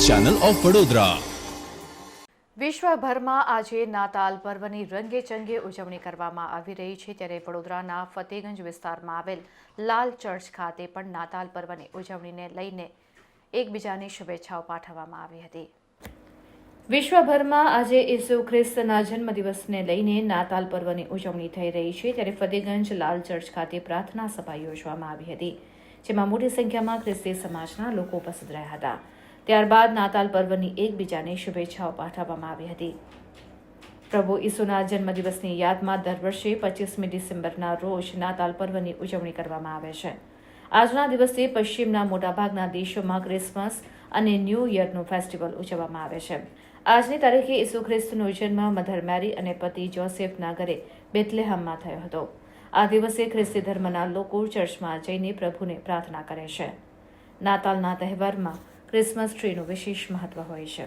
Channel of Vadodara. વિશ્વભરમાં આજે નાતાલ પર્વની રંગેચંગે ઉજવણી કરવામાં આવી રહી છે, ત્યારે વડોદરાના ફતેગંજ વિસ્તારમાં આવેલ લાલ ચર્ચ ખાતે પણ નાતાલ પર્વની ઉજવણીને લઈને એકબીજાને શુભેચ્છાઓ પાઠવવામાં આવી હતી। વિશ્વભરમાં આજે ઈસુ ખ્રિસ્તના જન્મદિવસને લઈને નાતાલ પર્વની ઉજવણી થઈ રહી છે, ત્યારે ફતેગંજ લાલ ચર્ચ ખાતે પ્રાર્થના સભા યોજવામાં આવી હતી, જેમાં મોટી સંખ્યામાં ખ્રિસ્તી સમાજના લોકો ઉપસ્થિત રહ્યા હતા। ત્યારબાદ નાતાલ પર્વની એકબીજાને શુભેચ્છાઓ પાઠવવામાં આવી હતી। પ્રભુ ઈસુના જન્મદિવસની યાદમાં દર વર્ષે 25મી ડિસેમ્બરના રોજ નાતાલ પર્વની ઉજવણી કરવામાં આવે છે। આજના દિવસે પશ્ચિમના મોટાભાગના દેશોમાં ક્રિસમસ અને ન્યૂ યરનું ફેસ્ટિવલ ઉજવવામાં આવે છે। આજની તારીખે ઈસુ ખ્રિસ્તનો જન્મ મધર મેરી અને પતિ જોસેફના ઘરે બેથલેહમમાં થયો હતો। આ દિવસે ખ્રિસ્તી ધર્મના લોકો ચર્ચમાં જઈને પ્રભુને પ્રાર્થના કરે છે। નાતાલના તહેવારમાં ક્રિસમસ ટ્રીનું વિશેષ મહત્વ હોય છે।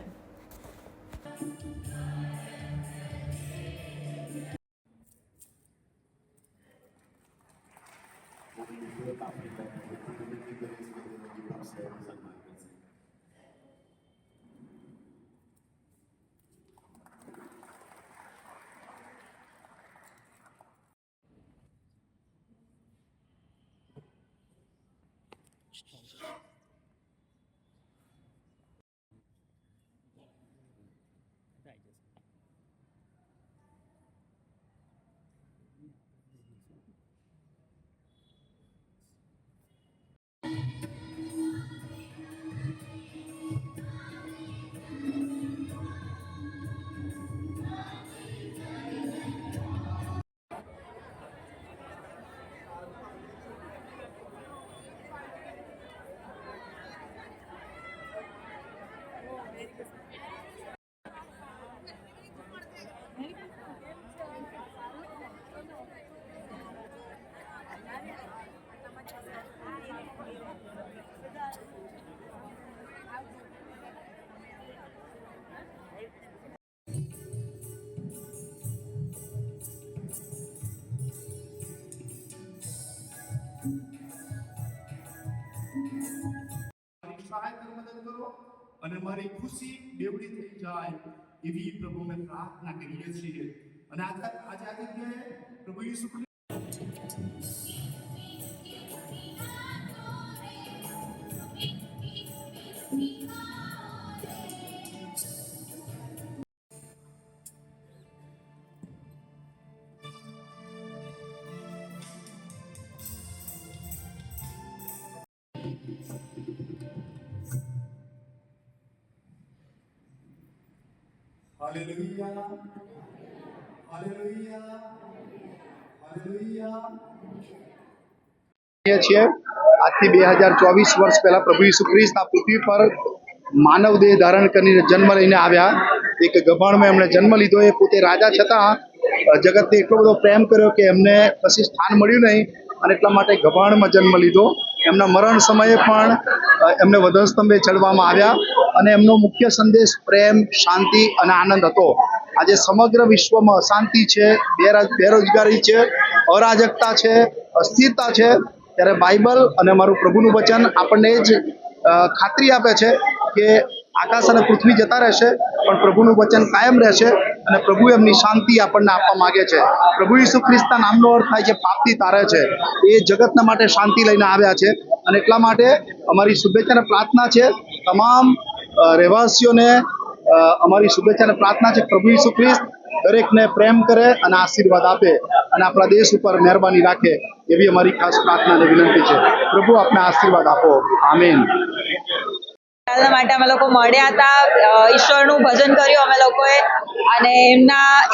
મદદ કરો અને મારી ખુશી બેવડી થઈ જાય એવી પ્રભુને પ્રાર્થના કરીએ છીએ। અને આજે આ જગ્યાએ પ્રભુ ઈસુ હાલેલુયા હાલેલુયા હાલેલુયા। આજથી 2024 વર્ષ પહેલા પ્રભુ ઈસુ ખ્રિસ્ત આ પૃથ્વી પર માનવ દેહ ધારણ કરીને જન્મ લઈને આવ્યા। એક ગભાણમાં એમણે જન્મ લીધો। એ પોતે રાજા છતાં જગતને એટલો બધો પ્રેમ કર્યો કે એમને પછી સ્થાન મળ્યું નહીં અને એટલા માટે ગભાણમાં જન્મ લીધો। એમના મરણ સમયે પણ એમને વધસ્તંભે ચડવામાં આવ્યા અને એમનો મુખ્ય સંદેશ પ્રેમ, શાંતિ અને આનંદ હતો। આજે સમગ્ર વિશ્વમાં અશાંતિ છે, બેરોજગારી છે, અરાજકતા છે, અસ્થિરતા છે, ત્યારે બાઇબલ અને મારું પ્રભુનું વચન આપણને જ ખાતરી આપે છે કે આકાશ અને પૃથ્વી જતા રહેશે પણ પ્રભુનું વચન કાયમ રહેશે અને પ્રભુ એમની શાંતિ આપણને આપવા માંગે છે। પ્રભુ ઈસુ ખ્રિસ્તના નામનો અર્થ થાય છે પાપથી તારે છે। એ જગતના માટે શાંતિ લઈને આવ્યા છે અને એટલા માટે અમારી શુભેચ્છા અને પ્રાર્થના છે તમામ રહેવાસીઓને। અમારી શુભેચ્છા અને પ્રાર્થના છે પ્રભુ ઈસુ ખ્રિસ્ત દરેકને પ્રેમ કરે અને આશીર્વાદ આપે અને આપણા દેશ ઉપર મહેરબાની રાખે એવી અમારી ખાસ પ્રાર્થના અને વિનંતી છે। પ્રભુ આપને આશીર્વાદ આપો। આમીન। માટે અમે લોકો મળ્યા હતા, ઈશ્વરનું ભજન કર્યું અમે લોકોએ અને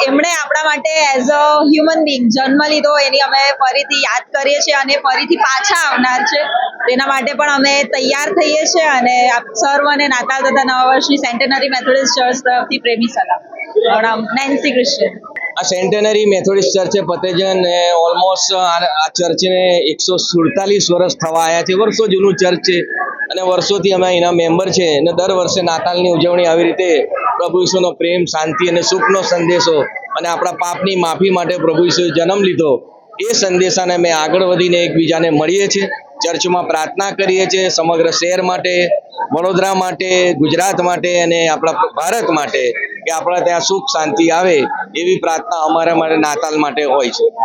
એમણે આપણા માટે એઝ અ હ્યુમન બીંગ જન્મ લીધો એની અમે ફરીથી યાદ કરીએ છીએ અને ફરીથી પાછા આવનાર છે તેના માટે પણ અમે તૈયાર થઈએ છીએ। અને સર્વને નાતાલ તથા નવા વર્ષની સેન્ટેનરી મેથોડિસ્ટ ચર્ચ તરફથી પ્રેમી સલાહ। મારું નામ નેન્સી ક્રિશ્ચિયન। આ સેન્ટેનરી મેથોડિસ્ટ ચર્ચે ફતેગંજ ઓલમોસ્ટ આ ચર્ચને 147 વર્ષ થવા આવ્યા છે। વર્ષો જૂનું ચર્ચ છે અને વર્ષોથી અમે એના મેમ્બર છે અને દર વર્ષે નાતાલની ઉજવણી આવી રીતે પ્રભુ ઈસુનો પ્રેમ, શાંતિ અને સુખનો સંદેશો અને આપણા પાપની માફી માટે પ્રભુ ઈસુએ જન્મ લીધો એ સંદેશાને અમે આગળ વધીને એકબીજાને મળીએ છીએ, ચર્ચમાં પ્રાર્થના કરીએ છીએ સમગ્ર શહેર માટે, વડોદરા માટે, ગુજરાત માટે અને આપણા ભારત માટે કે આપણા ત્યાં સુખ શાંતિ આવે એવી પ્રાર્થના અમારા માટે નાતાલ માટે હોય છે.